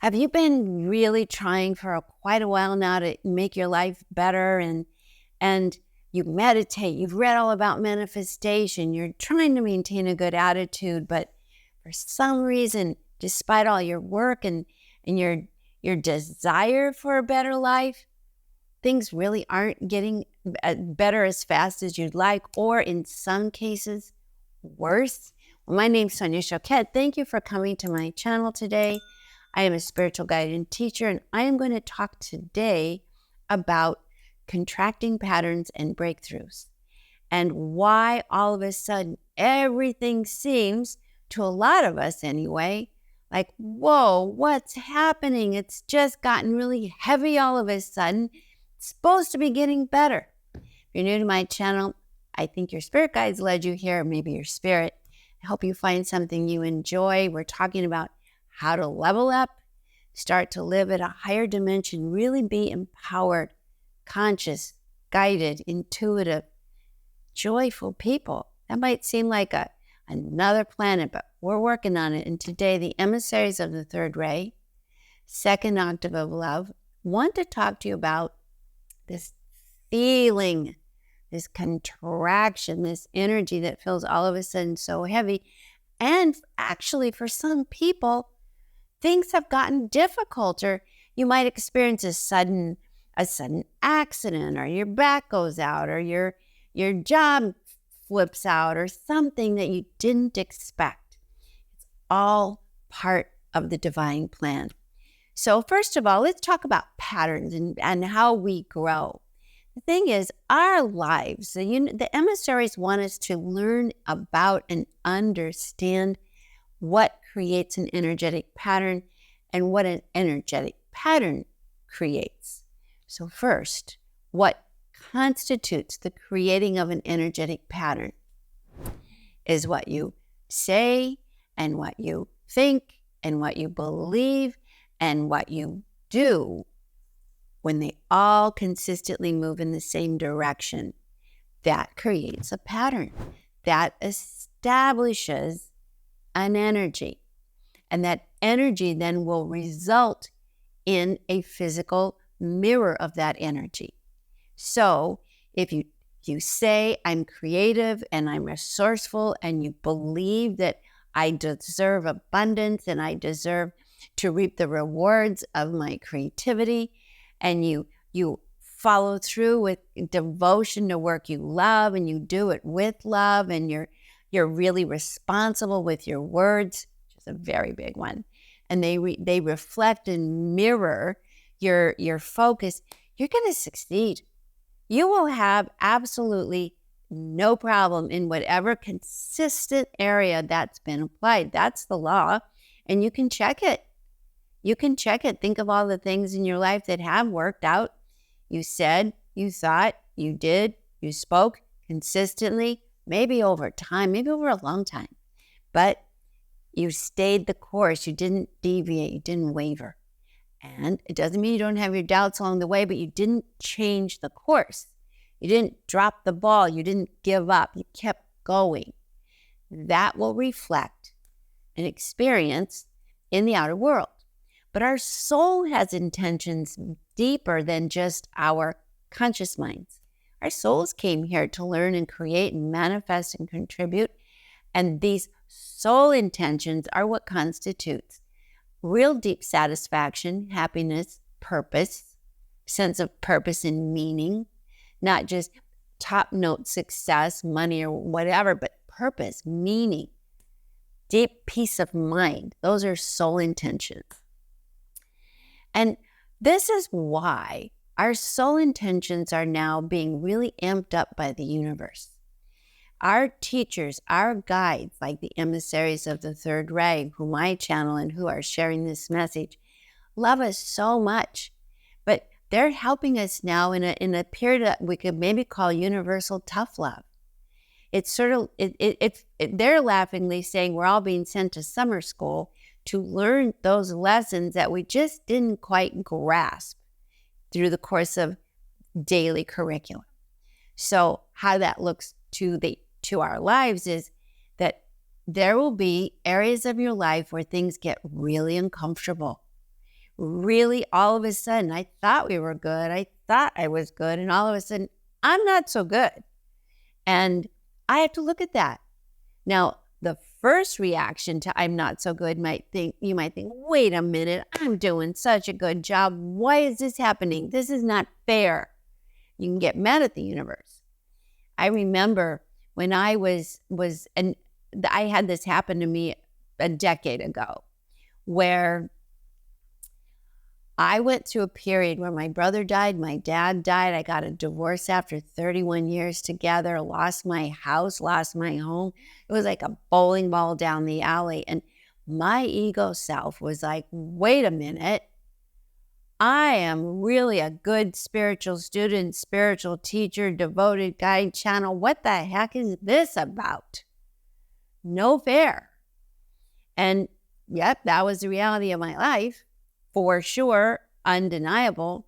Have you been really trying for quite a while now to make your life better and you meditate, you've read all about manifestation, you're trying to maintain a good attitude, but for some reason, despite all your work and your desire for a better life, things really aren't getting better as fast as you'd like, or in some cases, worse? Well, my name's Sonia Choquette. Thank you for coming to my channel today. I am a spiritual guide and teacher, and I am going to talk today about contracting patterns and breakthroughs and why all of a sudden everything seems, to a lot of us anyway, like, whoa, what's happening? It's just gotten really heavy all of a sudden. It's supposed to be getting better. If you're new to my channel, I think your spirit guides led you here, or maybe your spirit. I hope you find something you enjoy. We're talking about how to level up, start to live at a higher dimension, really be empowered, conscious, guided, intuitive, joyful people. That might seem like another planet, but we're working on it. And today, the emissaries of the third ray, second octave of love, want to talk to you about this feeling, this contraction, this energy that feels all of a sudden so heavy. And actually, for some people, things have gotten difficult, or you might experience a sudden accident, or your back goes out, or your job flips out, or something that you didn't expect. It's all part of the divine plan. So first of all, let's talk about patterns and how we grow. The thing is, our lives, the emissaries want us to learn about and understand what creates an energetic pattern and what an energetic pattern creates. So first, what constitutes the creating of an energetic pattern is what you say and what you think and what you believe and what you do when they all consistently move in the same direction. That creates a pattern. That establishes an energy. And that energy then will result in a physical mirror of that energy. So if you say, I'm creative and I'm resourceful, and you believe that I deserve abundance and I deserve to reap the rewards of my creativity, and you follow through with devotion to work you love, and you do it with love, and you're really responsible with your words, which is a very big one, and they reflect and mirror your focus, you're going to succeed. You will have absolutely no problem in whatever consistent area that's been applied. That's the law, and you can check it. You can check it. Think of all the things in your life that have worked out. You said, you thought, you did, you spoke consistently, maybe over time, maybe over a long time. But you stayed the course. You didn't deviate. You didn't waver. And it doesn't mean you don't have your doubts along the way, but you didn't change the course. You didn't drop the ball. You didn't give up. You kept going. That will reflect an experience in the outer world. But our soul has intentions deeper than just our conscious minds. Our souls came here to learn and create and manifest and contribute. And these soul intentions are what constitutes real deep satisfaction, happiness, purpose, sense of purpose and meaning, not just top-note success, money, or whatever, but purpose, meaning, deep peace of mind. Those are soul intentions. And this is why our soul intentions are now being really amped up by the universe. Our teachers, our guides, like the emissaries of the third ray, whom I channel and who are sharing this message, love us so much. But they're helping us now in a period that we could maybe call universal tough love. It's sort of, they're laughingly saying we're all being sent to summer school to learn those lessons that we just didn't quite grasp through the course of daily curriculum. So how that looks to our lives is there will be areas of your life where things get really uncomfortable. really all of a sudden, I thought we were good. I thought I was good. And all of a sudden, I'm not so good. And I have to look at that. Now, the first reaction to I'm not so good you might think, wait a minute, I'm doing such a good job. Why is this happening? This is not fair. You can get mad at the universe. I remember when I and I had this happen to me a decade ago, where I went through a period where my brother died, my dad died, I got a divorce after 31 years together, lost my house, lost my home. It was like a bowling ball down the alley. And my ego self was like, wait a minute, I am really a good spiritual student, spiritual teacher, devoted guide channel. What the heck is this about? No fair. And yep, that was the reality of my life. For sure, undeniable,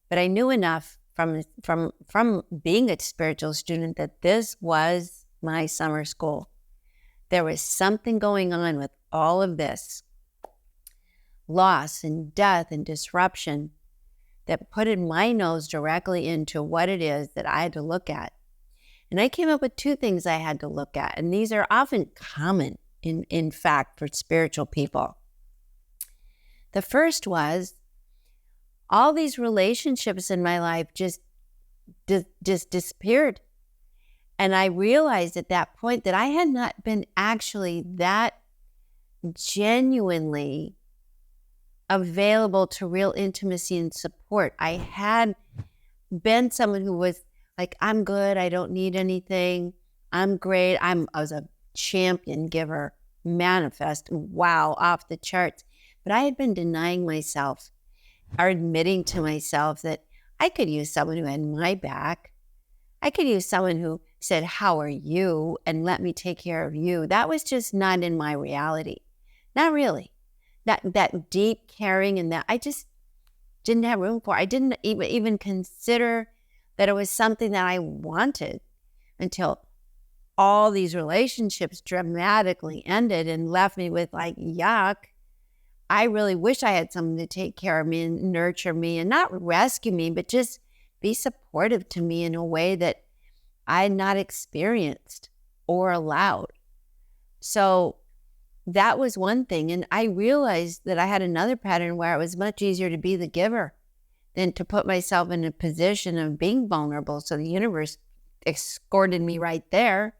but I knew enough from being a spiritual student that this was my summer school. There was something going on with all of this loss and death and disruption that put my nose directly into what it is that I had to look at. And I came up with two things I had to look at, and these are often common in fact for spiritual people. The first was all these relationships in my life just disappeared. And I realized at that point that I had not been actually that genuinely available to real intimacy and support. I had been someone who was like, I'm good, I don't need anything, I'm great, I was a champion giver, manifest, wow, off the charts. But I had been denying myself or admitting to myself that I could use someone who had my back. I could use someone who said, how are you? And let me take care of you. That was just not in my reality. Not really. That deep caring and that I just didn't have room for. I didn't even consider that it was something that I wanted until all these relationships dramatically ended and left me with like, yuck. I really wish I had someone to take care of me and nurture me and not rescue me, but just be supportive to me in a way that I had not experienced or allowed. So that was one thing. And I realized that I had another pattern where it was much easier to be the giver than to put myself in a position of being vulnerable. So the universe escorted me right there.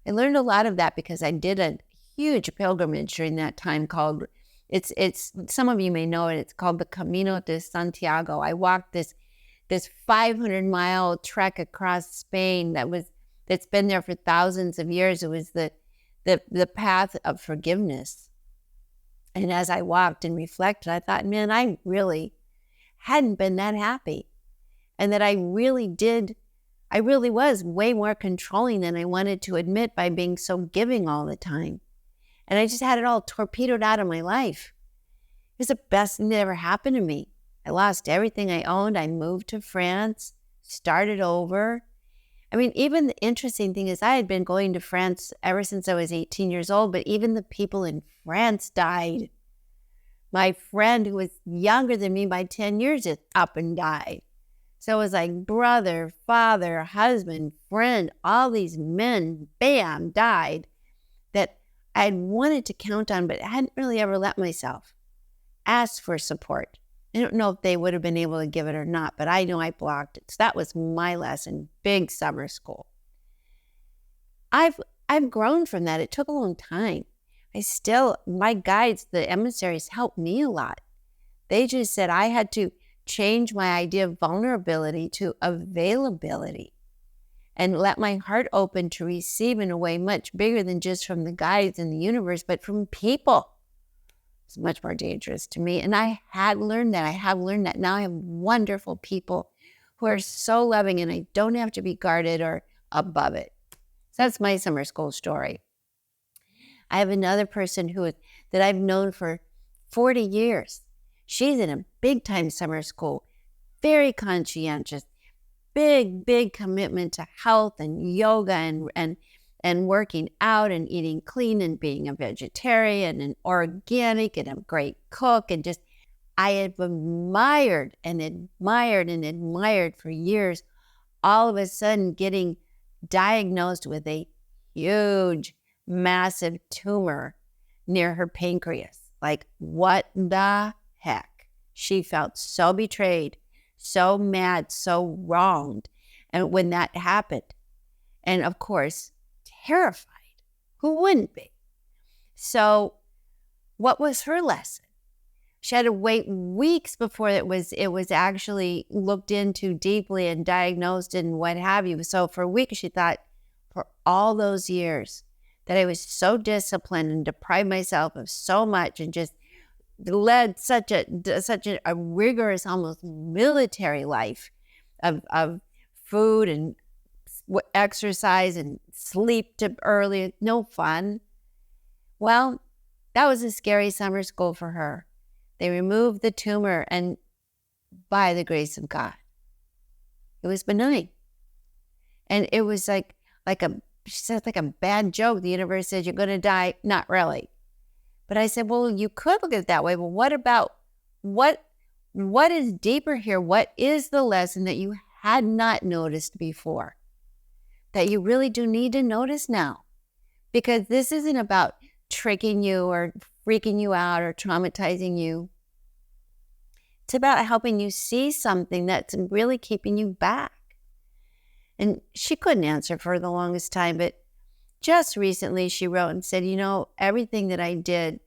I learned a lot of that because I did a huge pilgrimage during that time called It's some of you may know it. It's called the Camino de Santiago. I walked this 500-mile trek across Spain that's been there for thousands of years. It was the path of forgiveness. And as I walked and reflected, I thought, man, I really hadn't been that happy, and that I really was way more controlling than I wanted to admit by being so giving all the time. And I just had it all torpedoed out of my life. It was the best thing that ever happened to me. I lost everything I owned. I moved to France, started over. I mean, even the interesting thing is I had been going to France ever since I was 18 years old, but even the people in France died. My friend who was younger than me by 10 years is up and died. So it was like brother, father, husband, friend, all these men, bam, died that I had wanted to count on, but I hadn't really ever let myself ask for support. I don't know if they would have been able to give it or not, but I know I blocked it. So that was my lesson, big summer school. I've grown from that. It took a long time. My guides, the emissaries, helped me a lot. They just said I had to change my idea of vulnerability to availability and let my heart open to receive in a way much bigger than just from the guides in the universe, but from people. It's much more dangerous to me. And I had learned that. I have learned that. Now I have wonderful people who are so loving, and I don't have to be guarded or above it. So that's my summer school story. I have another person that I've known for 40 years. She's in a big-time summer school, very conscientious, big commitment to health and yoga and working out and eating clean and being a vegetarian and organic and a great cook and just I have admired and admired and admired for years, all of a sudden getting diagnosed with a huge, massive tumor near her pancreas. Like, what the heck? She felt so betrayed, so mad, so wronged. And when that happened, and of course, terrified. Who wouldn't be? So what was her lesson? She had to wait weeks before it was actually looked into deeply and diagnosed and what have you. So for weeks, she thought, for all those years that I was so disciplined and deprived myself of so much and just led such a rigorous, almost military life of food and exercise and sleep to early, no fun. Well, that was a scary summer school for her. They removed the tumor, and by the grace of God, it was benign. And it was like she said, like a bad joke. The universe says, you're going to die. Not really. But I said, well, you could look at it that way. But what about, what is deeper here? What is the lesson that you had not noticed before that you really do need to notice now? Because this isn't about tricking you or freaking you out or traumatizing you. It's about helping you see something that's really keeping you back. And she couldn't answer for the longest time, but just recently she wrote and said, everything that I did,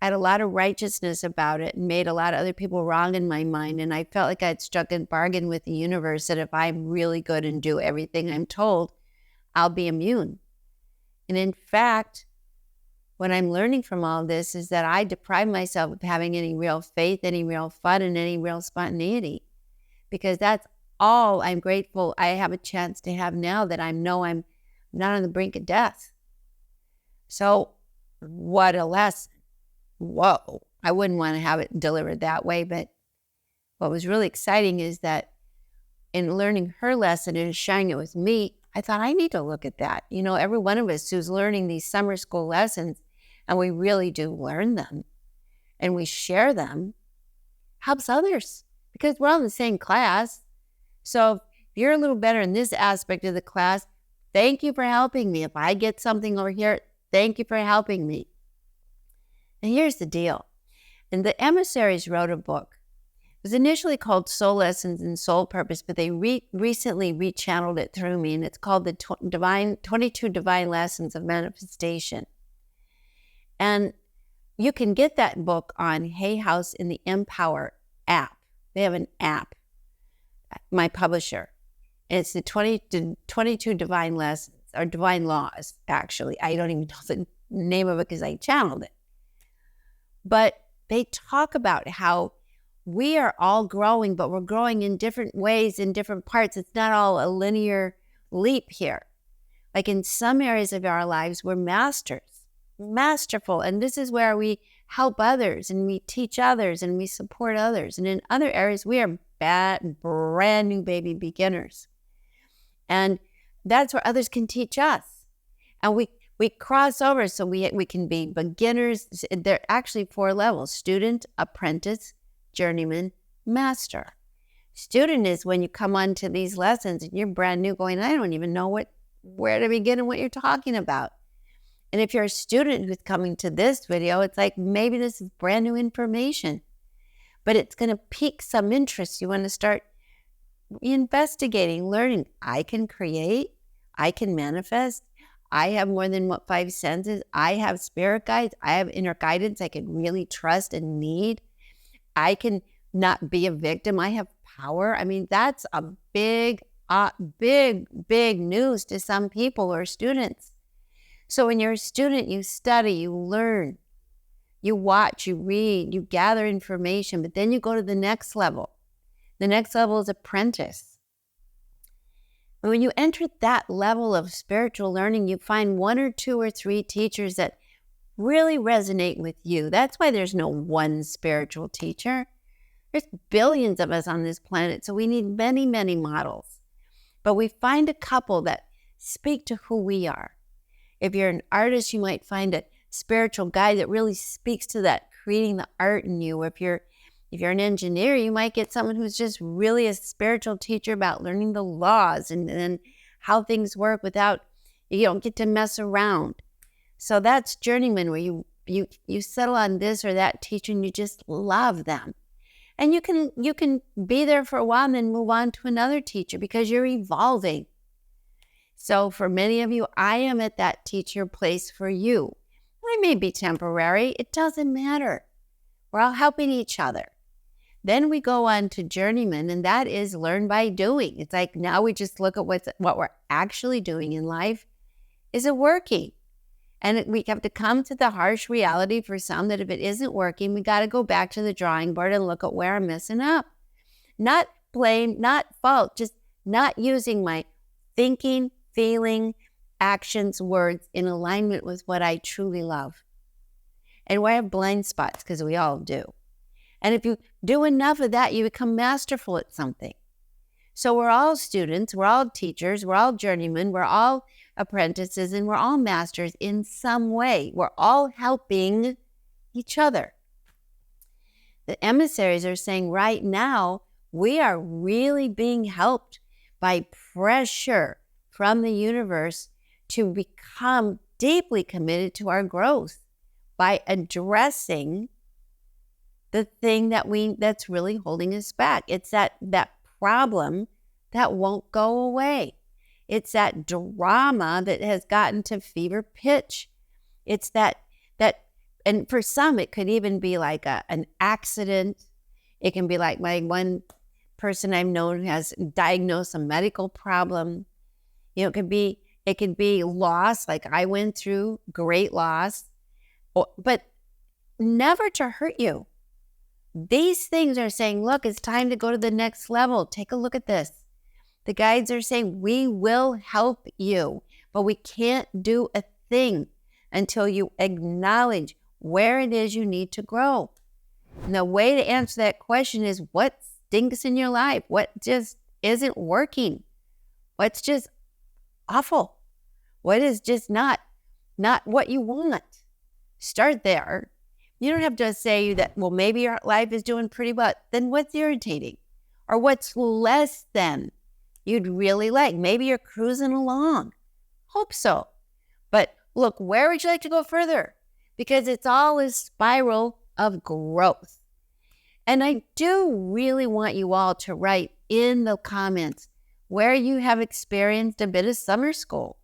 I had a lot of righteousness about it and made a lot of other people wrong in my mind. And I felt like I'd struck a bargain with the universe that if I'm really good and do everything I'm told, I'll be immune. And in fact, what I'm learning from all this is that I deprive myself of having any real faith, any real fun, and any real spontaneity, because that's all I'm grateful I have a chance to have now that I know I'm not on the brink of death. So what a lesson. Whoa. I wouldn't want to have it delivered that way, but what was really exciting is that in learning her lesson and sharing it with me, I thought I need to look at that. Every one of us who's learning these summer school lessons, and we really do learn them and we share them, helps others because we're all in the same class. So if you're a little better in this aspect of the class, thank you for helping me. If I get something over here, thank you for helping me. And here's the deal. And the emissaries wrote a book. It was initially called Soul Lessons and Soul Purpose, but they recently rechanneled it through me, and it's called the 22 Divine Lessons of Manifestation. And you can get that book on Hay House in the Empower app. They have an app, my publisher. And it's the 22 Divine Lessons, or Divine Laws, actually. I don't even know the name of it because I channeled it. But they talk about how we are all growing, but we're growing in different ways, in different parts. It's not all a linear leap here. Like in some areas of our lives, we're masterful. And this is where we help others and we teach others and we support others. And in other areas, we are brand new baby beginners. And that's where others can teach us. And we cross over so we can be beginners. There are actually 4 levels: student, apprentice, journeyman, master. Student is when you come onto these lessons and you're brand new going, I don't even know where to begin and what you're talking about. And if you're a student who's coming to this video, it's like maybe this is brand new information, but it's going to pique some interest. You want to start investigating, learning. I can create, I can manifest. I have more than 5 senses. I have spirit guides. I have inner guidance I can really trust and need. I can not be a victim. I have power. I mean, that's a big news to some people or students. So when you're a student, you study, you learn, you watch, you read, you gather information, but then you go to the next level. The next level is apprentice. And when you enter that level of spiritual learning, you find 1 or 2 or 3 teachers that really resonate with you. That's why there's no one spiritual teacher. There's billions of us on this planet, so we need many, many models. But we find a couple that speak to who we are. If you're an artist, you might find a spiritual guide that really speaks to that, creating the art in you. If you're If you're an engineer, you might get someone who's just really a spiritual teacher about learning the laws and how things work without, you don't get to mess around. So that's journeyman, where you settle on this or that teacher and you just love them. And you can be there for a while and then move on to another teacher because you're evolving. So for many of you, I am at that teacher place for you. I may be temporary. It doesn't matter. We're all helping each other. Then we go on to journeyman, and that is learn by doing. It's like now we just look at what we're actually doing in life. Is it working? And we have to come to the harsh reality for some that if it isn't working, we got to go back to the drawing board and look at where I'm messing up. Not blame, not fault, just not using my thinking, feeling, actions, words in alignment with what I truly love. And where I have blind spots, because we all do. And if you do enough of that, you become masterful at something. So we're all students, we're all teachers, we're all journeymen, we're all apprentices, and we're all masters in some way. We're all helping each other. The emissaries are saying right now, we are really being helped by pressure from the universe to become deeply committed to our growth by addressing the thing that's really holding us back. It's that problem that won't go away. It's that drama that has gotten to fever pitch. It's that, and for some, it could even be like an accident. It can be like my one person I've known has diagnosed a medical problem. You know, it could be loss, like I went through, great loss, but never to hurt you. These things are saying, look, it's time to go to the next level. Take a look at this. The guides are saying, we will help you, but we can't do a thing until you acknowledge where it is you need to grow. And the way to answer that question is, what stinks in your life? What just isn't working? What's just awful? What is just not what you want? Start there. You don't have to say that, well, maybe your life is doing pretty well. Then what's irritating? Or what's less than you'd really like? Maybe you're cruising along. Hope so. But look, where would you like to go further? Because it's all a spiral of growth. And I do really want you all to write in the comments where you have experienced a bit of summer school.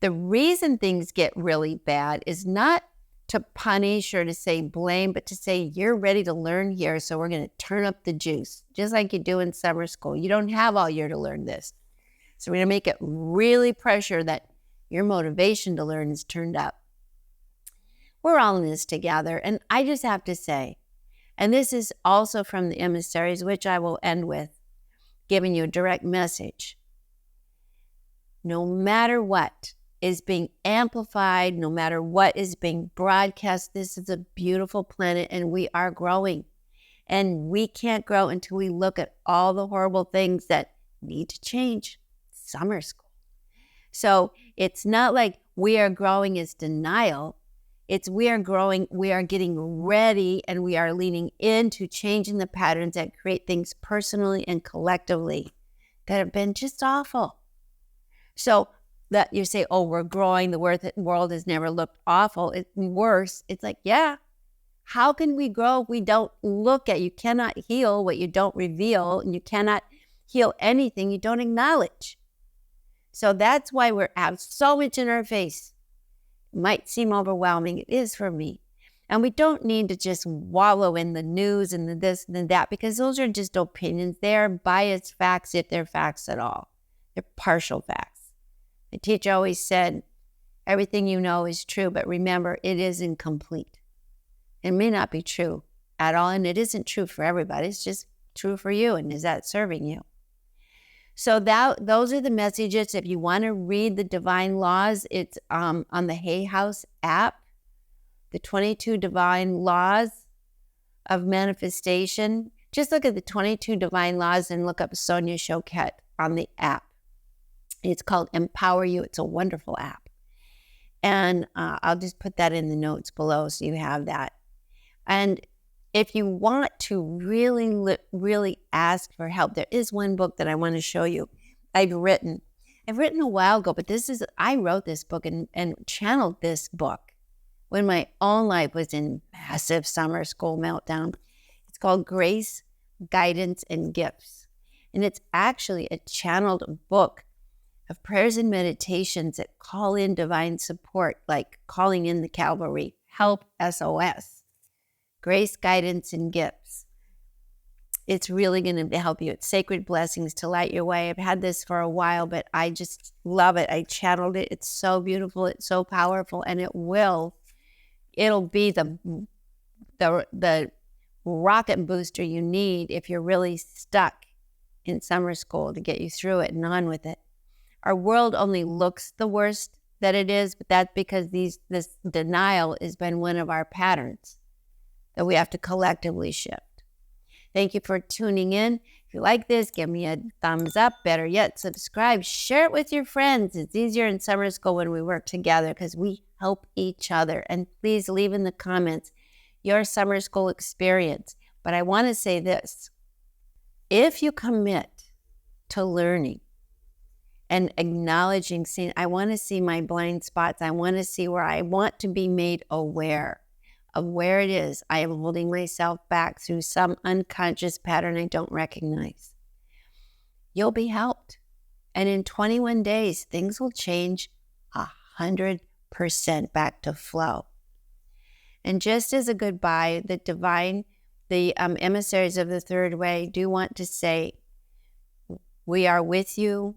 The reason things get really bad is not to punish or to say blame, but to say you're ready to learn here, so we're going to turn up the juice, just like you do in summer school. You don't have all year to learn this. So we're going to make it really pressure that your motivation to learn is turned up. We're all in this together, and I just have to say, and this is also from the emissaries, which I will end with, giving you a direct message. No matter what is being amplified, no matter what is being broadcast, this is a beautiful planet and we are growing. And we can't grow until we look at all the horrible things that need to change. Summer school. So it's not like we are growing as denial. It's we are growing, we are getting ready, and we are leaning into changing the patterns that create things personally and collectively that have been just awful. So that you say, oh, we're growing, the world has never looked awful, it's worse. It's like, yeah, how can we grow if we don't look at? You cannot heal what you don't reveal, and you cannot heal anything you don't acknowledge. So that's why we have so much in our face. It might seem overwhelming. It is for me. And we don't need to just wallow in the news and the this and the that, because those are just opinions. They are biased facts, if they're facts at all. They're partial facts. The teacher always said, everything you know is true, but remember, it is incomplete. It may not be true at all, and it isn't true for everybody. It's just true for you, and is that serving you? So those are the messages. If you want to read the divine laws, it's on the Hay House app, the 22 divine laws of manifestation. Just look at the 22 divine laws and look up Sonia Choquette on the app. It's called Empower You. It's a wonderful app. And I'll just put that in the notes below so you have that. And If you want to really ask for help, there is one book that I want to show you. I've written a while ago, but I wrote this book and channeled this book when my own life was in massive summer school meltdown. It's called Grace, Guidance, and Gifts. And it's actually a channeled book of prayers and meditations that call in divine support, like calling in the cavalry, help, SOS. Grace, Guidance, and Gifts. It's really going to help you. It's sacred blessings to light your way. I've had this for a while, but I just love it. I channeled it. It's so beautiful. It's so powerful, and it'll be the rocket booster you need if you're really stuck in summer school to get you through it and on with it. Our world only looks the worst that it is, but that's because this denial has been one of our patterns that we have to collectively shift. Thank you for tuning in. If you like this, give me a thumbs up. Better yet, subscribe. Share it with your friends. It's easier in summer school when we work together because we help each other. And please leave in the comments your summer school experience. But I want to say this. If you commit to learning and acknowledging, saying, I want to see my blind spots. I want to see where I want to be made aware of where it is I am holding myself back through some unconscious pattern I don't recognize. You'll be helped. And in 21 days, things will change 100% back to flow. And just as a goodbye, the emissaries of the third way do want to say, we are with you.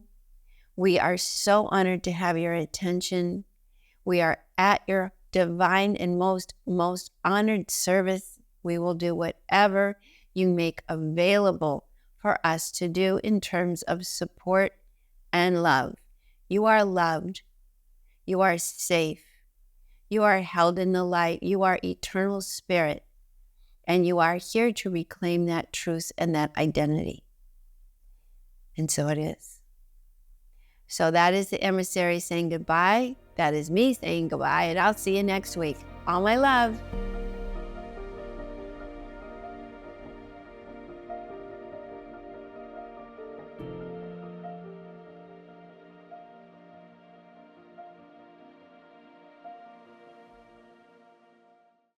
We are so honored to have your attention. We are at your divine and most honored service. We will do whatever you make available for us to do in terms of support and love. You are loved. You are safe. You are held in the light. You are eternal spirit. And you are here to reclaim that truth and that identity. And so it is. So that is the emissary saying goodbye. That is me saying goodbye, and I'll see you next week. All my love.